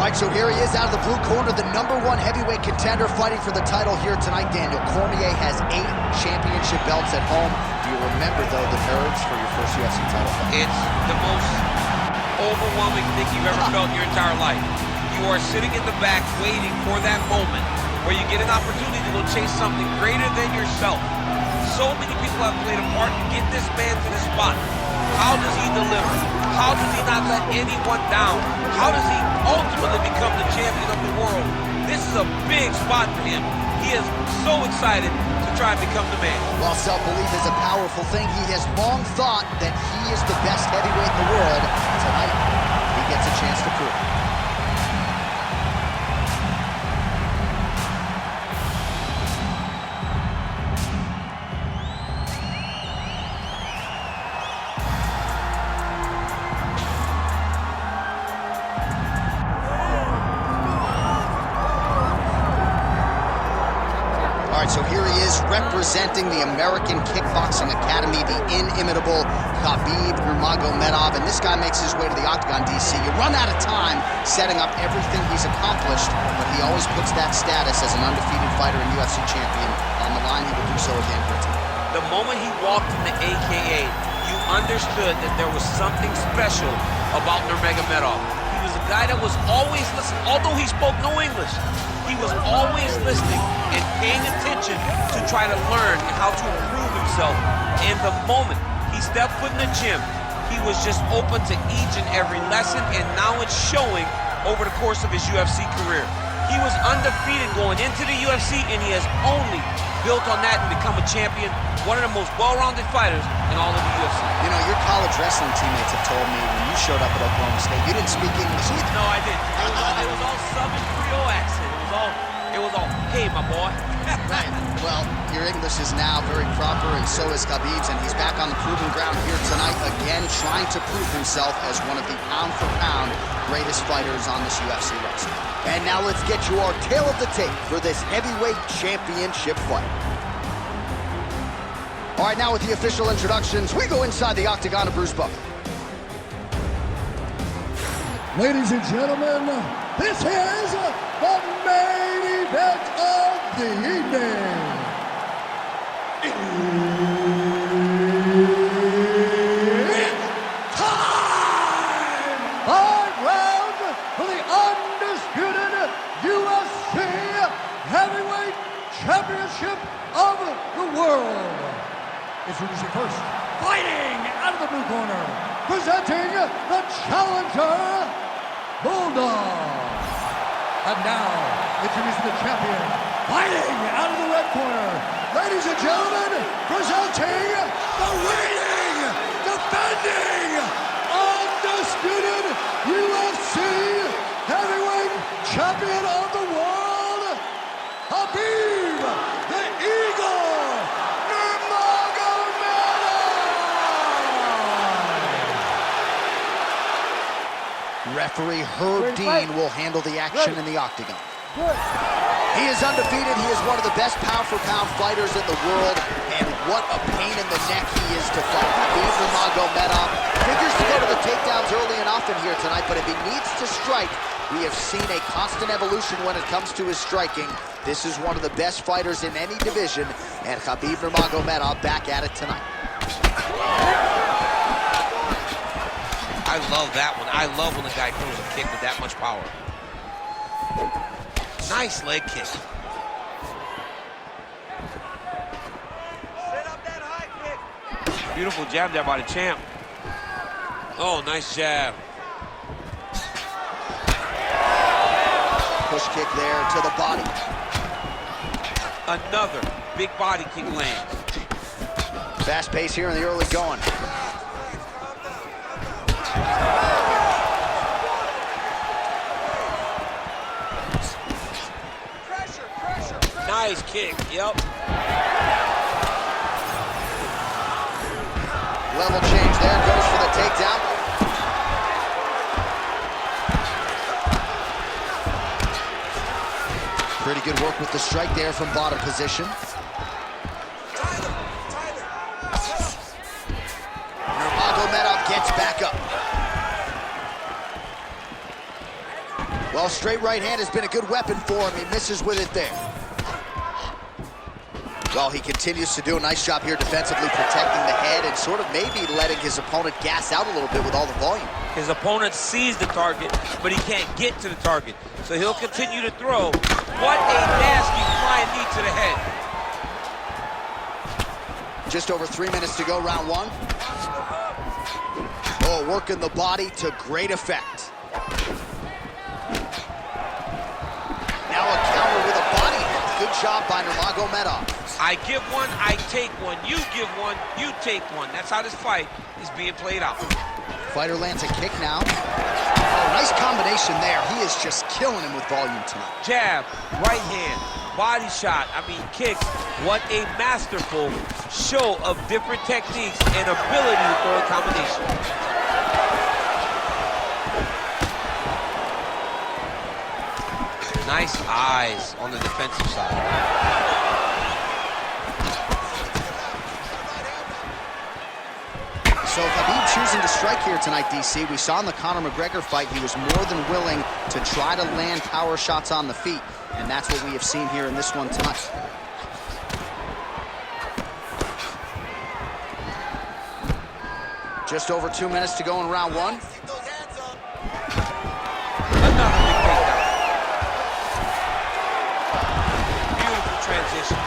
All right, so here he is out of the blue corner, the #1 heavyweight contender fighting for the title here tonight. Daniel Cormier has 8 championship belts at home. Do you remember, though, the nerves for your first UFC title fight? It's the most overwhelming thing you've ever felt in your entire life. You are sitting in the back waiting for that moment where you get an opportunity to go chase something greater than yourself. So many people have played a part to get this man to this spot. How does he deliver? How does he not let anyone down? How does he ultimately become the champion of the world? This is a big spot for him. He is so excited to try and become the man. While self-belief is a powerful thing, he has long thought that he is the best heavyweight in the world. Tonight, he gets a chance to prove it. So here he is representing the American Kickboxing Academy, the inimitable Khabib Nurmagomedov, and this guy makes his way to the Octagon, DC. You run out of time setting up everything he's accomplished, but he always puts that status as an undefeated fighter and UFC champion on the line. He will do so again here tonight. The moment he walked in the AKA, you understood that there was something special about Nurmagomedov. He was a guy that was always listening, although he spoke no English. He was always listening and paying attention to try to learn how to improve himself. And the moment he stepped foot in the gym, he was just open to each and every lesson, and now it's showing over the course of his UFC career. He was undefeated going into the UFC, and he has only built on that and become a champion, one of the most well-rounded fighters in all of the UFC. You know, your college wrestling teammates have told me when you showed up at Oklahoma State, you didn't speak English either. No, I didn't. It was all Southern Creole accent. It was all, hey, my boy. Right. Well, your English is now very proper, and so is Khabib's, and he's back on the proving ground here tonight, again trying to prove himself as one of the pound-for-pound greatest fighters on this UFC roster. And now let's get you our tale of the tape for this heavyweight championship fight. All right, now with the official introductions, we go inside the Octagon of Bruce Buffer. Ladies and gentlemen, this is the main event of the evening. It's time! 5 rounds for the undisputed UFC Heavyweight Championship of the world. Introducing first, fighting out of the blue corner, presenting the challenger, Bulldog. And now, introducing the champion, fighting out of the red corner. Ladies and gentlemen, presenting the reigning, defending, undisputed UFC heavyweight champion of the world, Khabib the Eagle Nurmagomedov. Referee Herb Dean will handle the action in the Octagon. He is undefeated. He is one of the best pound-for-pound fighters in the world, and what a pain in the neck he is to fight. Khabib Nurmagomedov figures to go to the takedowns early and often here tonight, but if he needs to strike, we have seen a constant evolution when it comes to his striking. This is one of the best fighters in any division, and Khabib Nurmagomedov back at it tonight. I love that one. I love when the guy throws a kick with that much power. Nice leg kick. Set up that high kick. Beautiful jab there by the champ. Oh, nice jab. Push kick there to the body. Another big body kick lands. Fast pace here in the early going. Nice kick, yep. Level change there, goes for the takedown. Pretty good work with the strike there from bottom position. Nurmagomedov gets back up. Well, straight right hand has been a good weapon for him. He misses with it there. Well, he continues to do a nice job here defensively, protecting the head and sort of maybe letting his opponent gas out a little bit with all the volume. His opponent sees the target, but he can't get to the target. So he'll continue to throw. What a nasty flying knee to the head. Just over 3 minutes to go, round one. Oh, working the body to great effect. Now a counter with a body hit. Good job by Nurmagomedov. I give one, I take one. You give one, you take one. That's how this fight is being played out. Fighter lands a kick now. Oh, nice combination there. He is just killing him with volume tonight. Jab, right hand, body shot, kicks. What a masterful show of different techniques and ability to throw a combination. Nice eyes on the defensive side. So Khabib choosing to strike here tonight, DC. We saw in the Conor McGregor fight, he was more than willing to try to land power shots on the feet. And that's what we have seen here in this one tonight. Just over 2 minutes to go in round one. Another big takedown. Beautiful transition.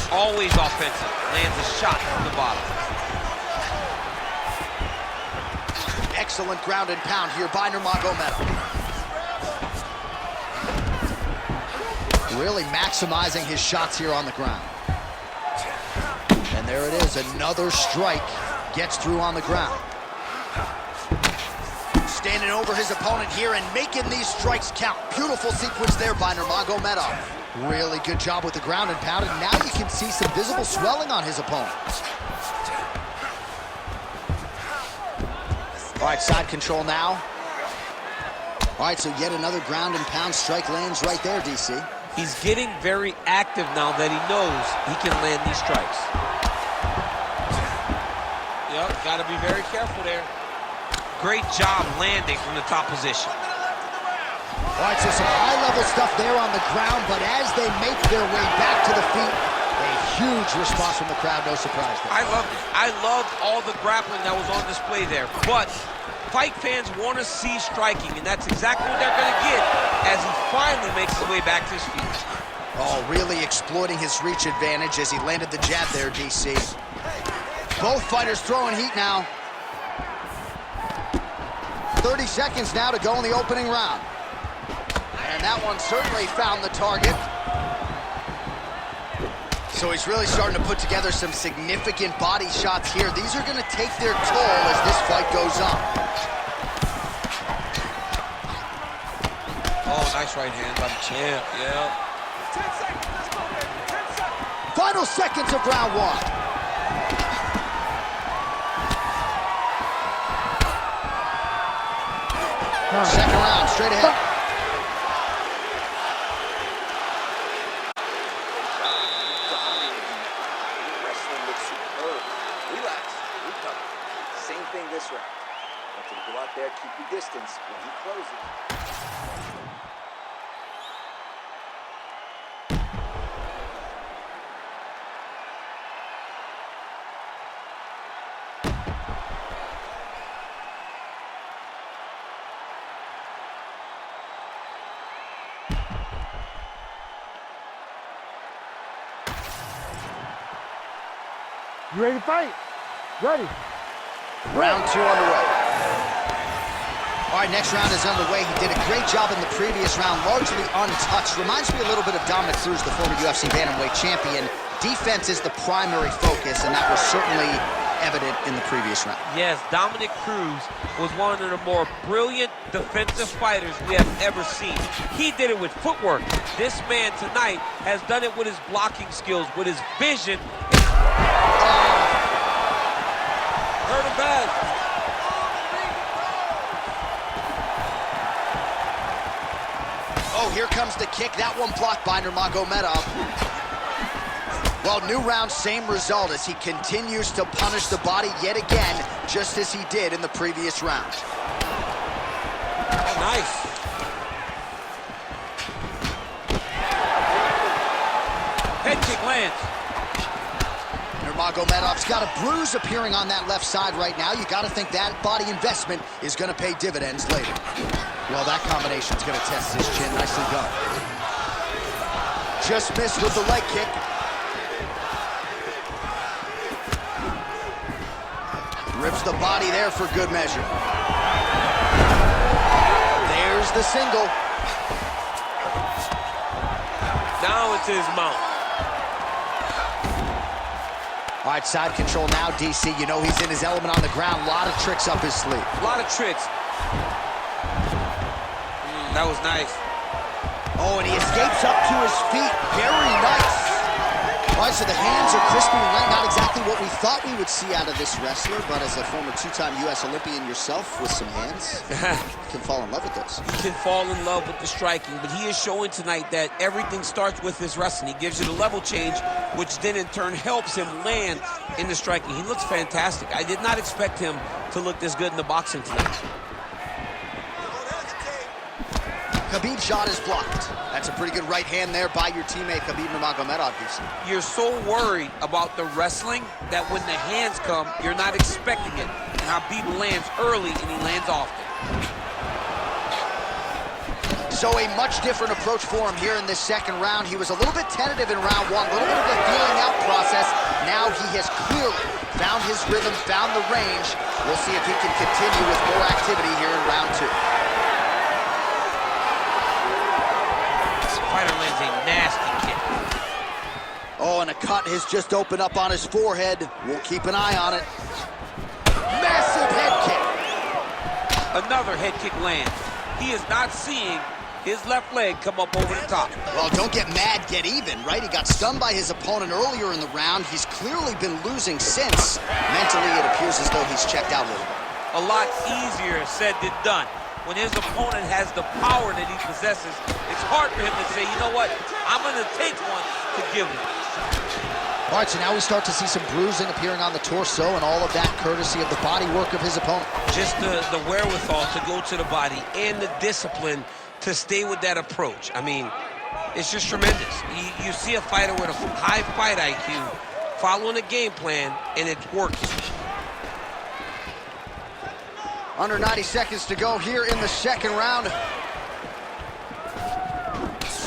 Always offensive. Lands a shot from the bottom. Excellent ground and pound here by Nurmagomedov. Really maximizing his shots here on the ground. And there it is, another strike gets through on the ground. Standing over his opponent here and making these strikes count. Beautiful sequence there by Nurmagomedov. Really good job with the ground and pound, and now you can see some visible swelling on his opponent. All right, side control now. All right, so yet another ground and pound strike lands right there, DC. He's getting very active now that he knows he can land these strikes. Yep, got to be very careful there. Great job landing from the top position. All right, so some high-level stuff there on the ground, but as they make their way back to the feet, a huge response from the crowd, no surprise there. I loved it. I loved all the grappling that was on display there. But fight fans want to see striking, and that's exactly what they're going to get as he finally makes his way back to his feet. Oh, really exploiting his reach advantage as he landed the jab there, DC. Both fighters throwing heat now. 30 seconds now to go in the opening round. And that one certainly found the target. So he's really starting to put together some significant body shots here. These are going to take their toll as this fight goes on. Oh, nice right hand by the champ, yeah. 10 seconds, let's go, baby. 10 seconds. Final seconds of round one. Second round, straight ahead. Wrestling looks superb. Relax, recover. Same thing this round. Want you to go out there, keep your distance when he closes. You ready to fight? Ready. Round two underway. All right, next round is underway. He did a great job in the previous round, largely untouched. Reminds me a little bit of Dominic Cruz, the former UFC bantamweight champion. Defense is the primary focus, and that was certainly evident in the previous round. Yes, Dominic Cruz was one of the more brilliant defensive fighters we have ever seen. He did it with footwork. This man tonight has done it with his blocking skills, with his vision. Hurt him bad. Oh, here comes the kick. That one blocked by Nurmagomedov. Well, new round, same result as he continues to punish the body yet again, just as he did in the previous round. Oh, nice. Head kick lands. Nurmagomedov's got a bruise appearing on that left side right now. You got to think that body investment is going to pay dividends later. Well, that combination's going to test his chin. Nicely done. Just missed with the leg kick. Rips the body there for good measure. There's the single. Now it's his mount. All right, side control now, DC. You know he's in his element on the ground. A lot of tricks up his sleeve. A lot of tricks. That was nice. Oh, and he escapes up to his feet. Very nice. All right, so the hands are crispy and light. Not exactly what we thought we would see out of this wrestler, but as a former two-time U.S. Olympian yourself with some hands, you can fall in love with those. He can fall in love with the striking, but he is showing tonight that everything starts with his wrestling. He gives you the level change, which then in turn helps him land in the striking. He looks fantastic. I did not expect him to look this good in the boxing tonight. Khabib's shot is blocked. That's a pretty good right hand there by your teammate, Khabib Nurmagomedov. You're so worried about the wrestling that when the hands come, you're not expecting it. And Khabib lands early and he lands often. So a much different approach for him here in this second round. He was a little bit tentative in round one, a little bit of a feeling out process. Now he has clearly found his rhythm, found the range. We'll see if he can continue with more activity here in round two. Fighter lands a nasty kick. Oh, and a cut has just opened up on his forehead. We'll keep an eye on it. Massive head kick. Another head kick lands. He is not seeing his left leg come up over the top. Well, don't get mad, get even, right? He got stunned by his opponent earlier in the round. He's clearly been losing since. Mentally, it appears as though he's checked out a little bit. A lot easier said than done. When his opponent has the power that he possesses, it's hard for him to say, you know what, I'm going to take one to give him. All right, so now we start to see some bruising appearing on the torso, and all of that courtesy of the body work of his opponent. Just the wherewithal to go to the body and the discipline to stay with that approach. I mean, it's just tremendous. You see a fighter with a high fight IQ following a game plan, and it's working. Under 90 seconds to go here in the second round.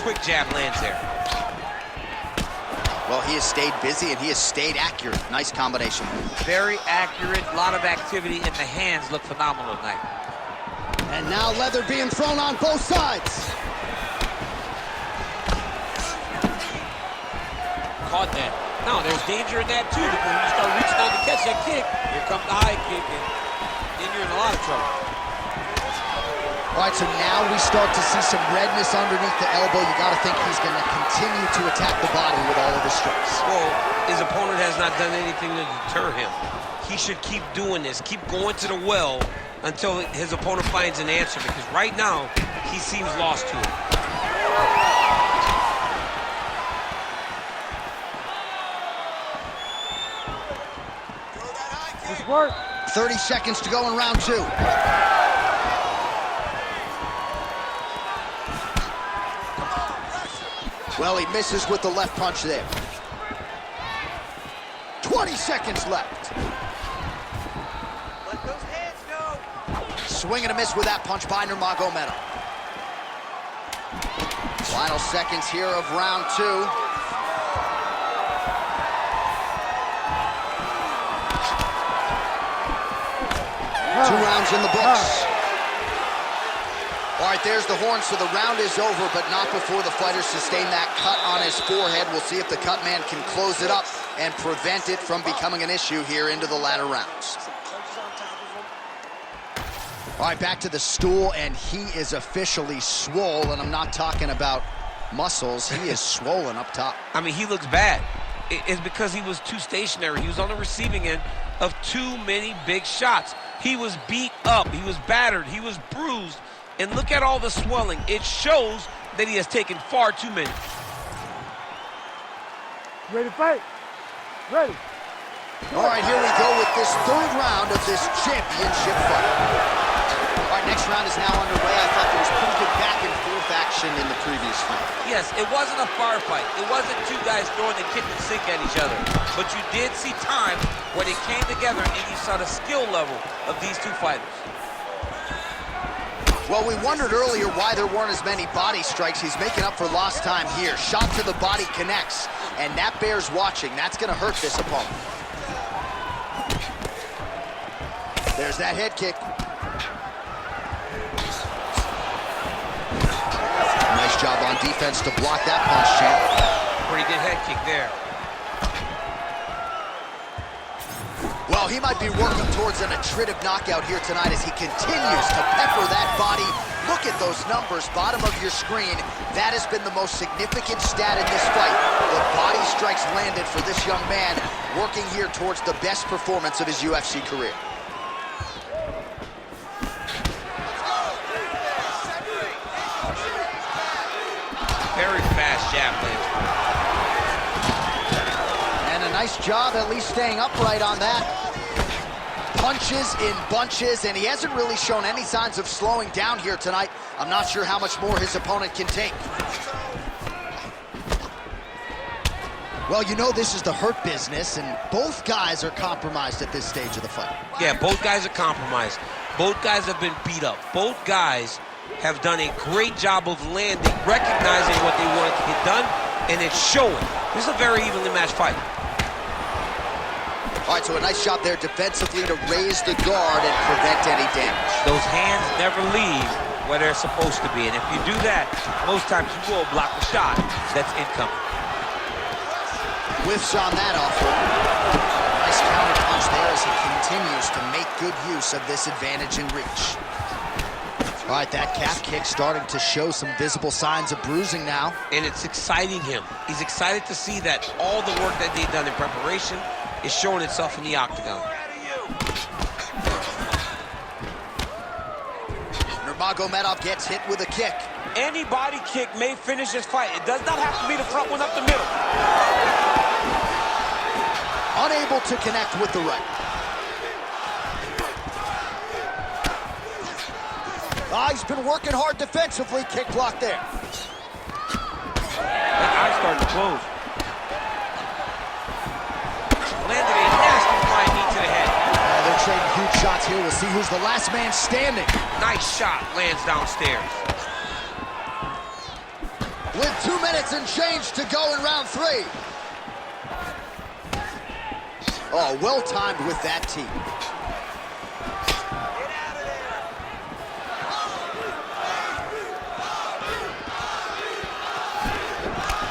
Quick jab lands there. Well, he has stayed busy and he has stayed accurate. Nice combination. Very accurate, a lot of activity, and the hands look phenomenal tonight. And now leather being thrown on both sides. Caught that. No, there's danger in that too, because when you start reaching out to catch that kick, here comes the high kick, and then you're in a lot of trouble. All right, so now we start to see some redness underneath the elbow. You got to think he's going to continue to attack the body with all of his strikes. Well, his opponent has not done anything to deter him. He should keep doing this, keep going to the well until his opponent finds an answer, because right now, he seems lost to it. Nice work. 30 seconds to go in round two. Well, he misses with the left punch there. 20 seconds left. Let those hands go. Swing and a miss with that punch by Nurmagomedov. Final seconds here of round two. Two rounds in the books. All right, there's the horn, so the round is over, but not before the fighter sustained that cut on his forehead. We'll see if the cut man can close it up and prevent it from becoming an issue here into the latter rounds. All right, back to the stool, and he is officially swole, and I'm not talking about muscles. He is swollen up top. I mean, he looks bad. It's because he was too stationary. He was on the receiving end of too many big shots. He was beat up. He was battered. He was bruised. And look at all the swelling. It shows that he has taken far too many. You ready to fight? Ready. All right, here we go with this third round of this championship fight. All right, next round is now underway. I thought there was pretty good back and forth action in the previous fight. Yes, it wasn't a firefight. It wasn't two guys throwing the kitchen sink at each other. But you did see times where they came together and you saw the skill level of these two fighters. Well, we wondered earlier why there weren't as many body strikes. He's making up for lost time here. Shot to the body connects, and that bears watching. That's going to hurt this opponent. There's that head kick. Nice job on defense to block that punch, champ. Pretty good head kick there. Well, he might be working towards an attritive knockout here tonight as he continues to pepper that body. Look at those numbers, bottom of your screen. That has been the most significant stat in this fight. The body strikes landed for this young man, working here towards the best performance of his UFC career. Very fast jab lands. And a nice job at least staying upright on that. Punches in bunches, and he hasn't really shown any signs of slowing down here tonight. I'm not sure how much more his opponent can take. Well, you know this is the hurt business, and both guys are compromised at this stage of the fight. Yeah, both guys are compromised. Both guys have been beat up. Both guys have done a great job of landing, recognizing what they wanted to get done, and it's showing. This is a very evenly matched fight. All right, so a nice shot there defensively to raise the guard and prevent any damage. Those hands never leave where they're supposed to be, and if you do that, most times you will block the shot that's incoming. Whiffs on that offer. Nice counter punch there as he continues to make good use of this advantage in reach. All right, that calf kick starting to show some visible signs of bruising now. And it's exciting him. He's excited to see that all the work that they've done in preparation is showing itself in the octagon. Nurmagomedov gets hit with a kick. Any body kick may finish this fight. It does not have to be the front one up the middle. Unable to connect with the right. He's been working hard defensively. Kick block there. That eye's starting to close. Landed a nasty flying knee to the head. They're trading huge shots here. We'll see who's the last man standing. Nice shot, lands downstairs. With 2 minutes and change to go in round 3. Oh, well timed with that tee.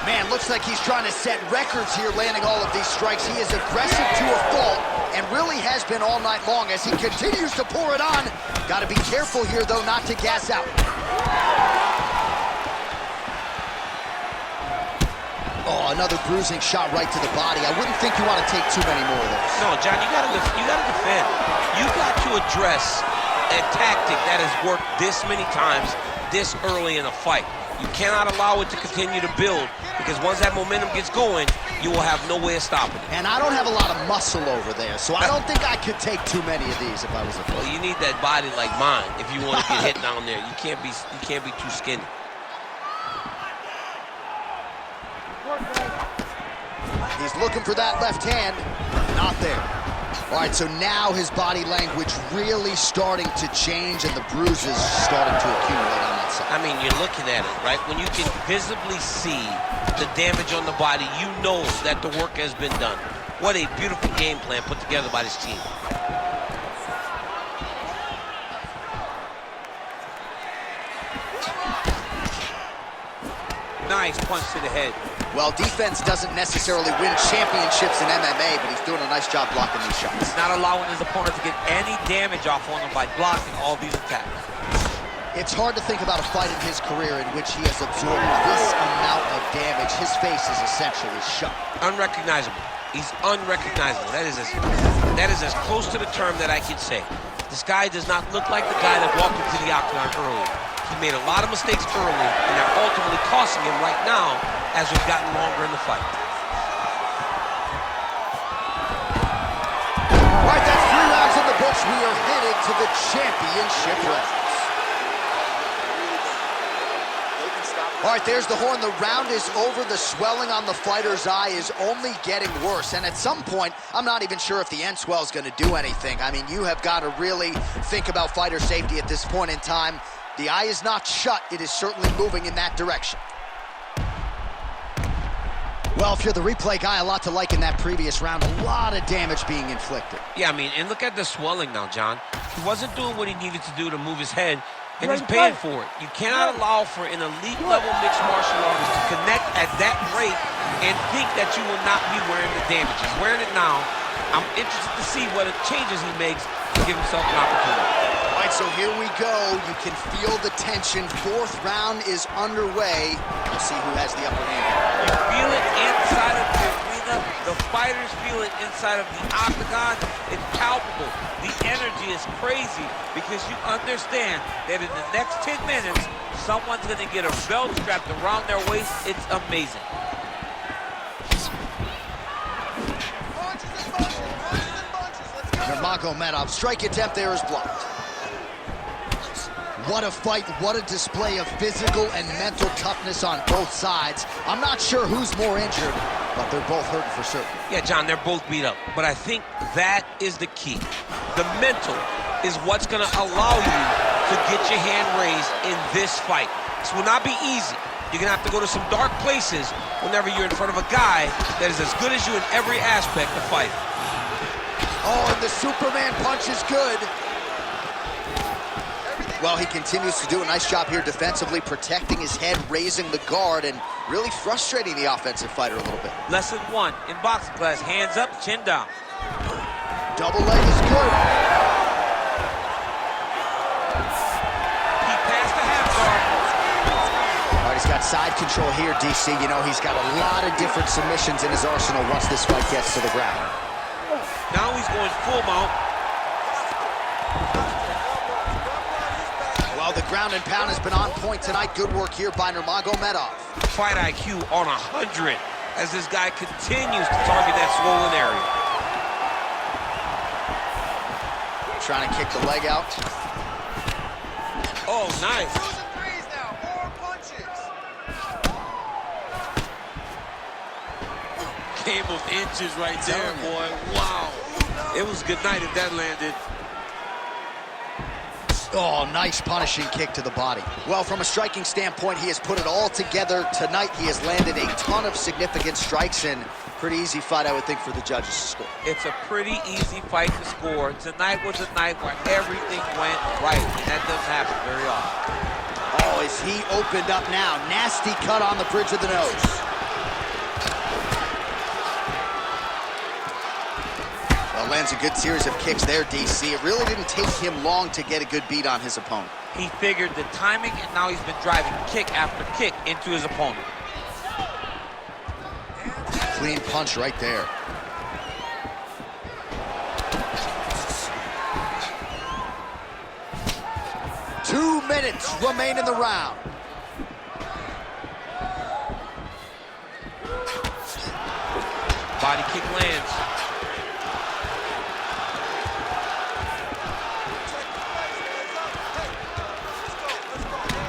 Man, looks like he's trying to set records here, landing all of these strikes. He is aggressive to a fault and really has been all night long as he continues to pour it on. Got to be careful here, though, not to gas out. Oh, another bruising shot right to the body. I wouldn't think you want to take too many more of those. No, John, you gotta defend. You got to address a tactic that has worked this many times this early in a fight. You cannot allow it to continue to build, because once that momentum gets going, you will have no way of stopping it. And I don't have a lot of muscle over there, so I don't think I could take too many of these if I was a player. Well, you need that body like mine if you want to get hit down there. You can't be too skinny. He's looking for that left hand. Not there. All right, so now his body language really starting to change and the bruises starting to accumulate on that side. I mean, you're looking at it, right? When you can visibly see the damage on the body, you know that the work has been done. What a beautiful game plan put together by this team. Nice punch to the head. Well, defense doesn't necessarily win championships in MMA, but he's doing a nice job blocking these shots. He's not allowing his opponent to get any damage off on him by blocking all these attacks. It's hard to think about a fight in his career in which he has absorbed this amount of damage. His face is essentially shut. Unrecognizable. He's unrecognizable. That is as close to the term that I can say. This guy does not look like the guy that walked into the octagon earlier. He made a lot of mistakes early, and they're ultimately costing him right now as we've gotten longer in the fight. All right, that's 3 rounds in the books. We are headed to the championship rounds. All right, there's the horn. The round is over. The swelling on the fighter's eye is only getting worse. And at some point, I'm not even sure if the end swell is going to do anything. I mean, you have got to really think about fighter safety at this point in time. The eye is not shut. It is certainly moving in that direction. Well, if you're the replay guy, a lot to like in that previous round. A lot of damage being inflicted. Yeah, I mean, and look at the swelling now, John. He wasn't doing what he needed to do to move his head, and he's paying for it. You cannot allow for an elite-level mixed martial artist to connect at that rate and think that you will not be wearing the damage. He's wearing it now. I'm interested to see what changes he makes to give himself an opportunity. All right, so here we go. You can feel the tension. 4th round is underway. We'll see who has the upper hand. You feel it inside of the arena. The fighters feel it inside of the octagon. It's palpable. The energy is crazy because you understand that in the next 10 minutes, someone's going to get a belt strapped around their waist. It's amazing. Nurmagomedov, strike attempt there is blocked. What a fight, what a display of physical and mental toughness on both sides. I'm not sure who's more injured, but they're both hurting for certain. Yeah, John, they're both beat up, but I think that is the key. The mental is what's going to allow you to get your hand raised in this fight. This will not be easy. You're going to have to go to some dark places whenever you're in front of a guy that is as good as you in every aspect of fighting. Oh, and the Superman punch is good. Well, he continues to do a nice job here defensively, protecting his head, raising the guard, and really frustrating the offensive fighter a little bit. Lesson 1 in boxing class, hands up, chin down. Double leg is good. He passed the half guard. All right, he's got side control here, DC. You know, he's got a lot of different submissions in his arsenal once this fight gets to the ground. Now he's going full mount. Well, the ground and pound has been on point tonight. Good work here by Nurmagomedov. Fight IQ on 100 as this guy continues to target that swollen area. Trying to kick the leg out. Oh, nice. Game of inches right there, boy. Wow. It was good night if that landed. Oh, nice punishing kick to the body. Well, from a striking standpoint, he has put it all together tonight. He has landed a ton of significant strikes, and pretty easy fight, I would think, for the judges to score. It's a pretty easy fight to score. Tonight was a night where everything went right, and that doesn't happen very often. Oh, is he opened up now? Nasty cut on the bridge of the nose. Lands a good series of kicks there, DC. It really didn't take him long to get a good beat on his opponent. He figured the timing, and now he's been driving kick after kick into his opponent. Clean punch right there. Two minutes remain in the round. Body kick lands.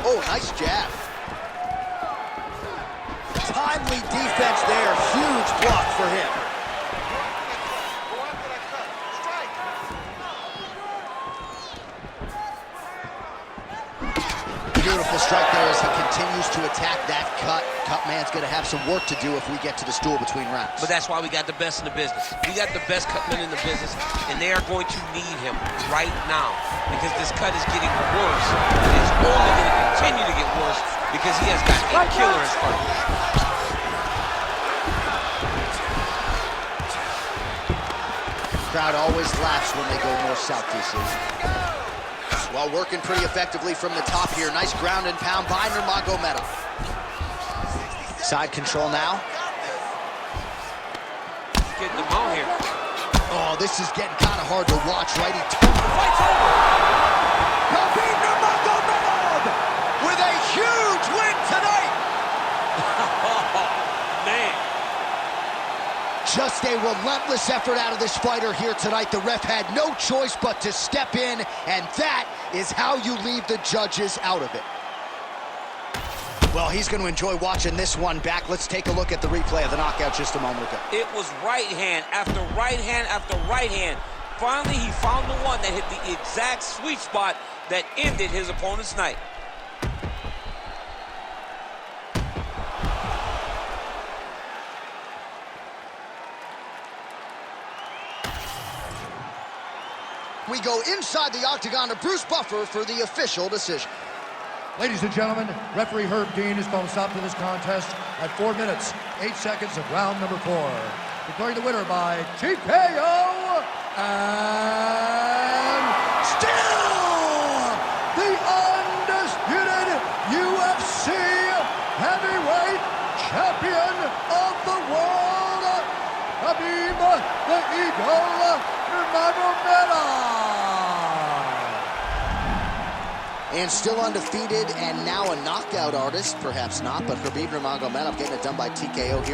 Oh, nice jab. Timely defense there. Huge block for him. Beautiful strike there as he continues to attack that cut. Cut man's going to have some work to do if we get to the stool between rounds. But that's why we got the best in the business. We got the best cut man in the business, and they are going to need him right now because this cut is getting worse. And it's only going to continue to get worse because he has got a killer in front of him. Crowd always laughs when they go north south, DC. Well, working pretty effectively from the top here. Nice ground and pound by Nurmagomedov. Side control now. Getting them out here. Oh, this is getting kind of hard to watch, right? He turned the fight's over. Khabib Nurmagomedov with a huge win tonight. Man. Just a relentless effort out of this fighter here tonight. The ref had no choice but to step in, and that is how you leave the judges out of it. Well, he's going to enjoy watching this one back. Let's take a look at the replay of the knockout just a moment ago. It was right hand after right hand after right hand. Finally, he found the one that hit the exact sweet spot that ended his opponent's night. We go inside the octagon to Bruce Buffer for the official decision. Ladies and gentlemen, referee Herb Dean has called a stop to this contest at 4 minutes, 8 seconds of round number 4. Declaring the winner by TKO, and still the undisputed UFC heavyweight champion of the world, Khabib the Eagle Nurmagomedov. And still undefeated, and now a knockout artist, perhaps not, but Khabib Nurmagomedov getting it done by TKO here.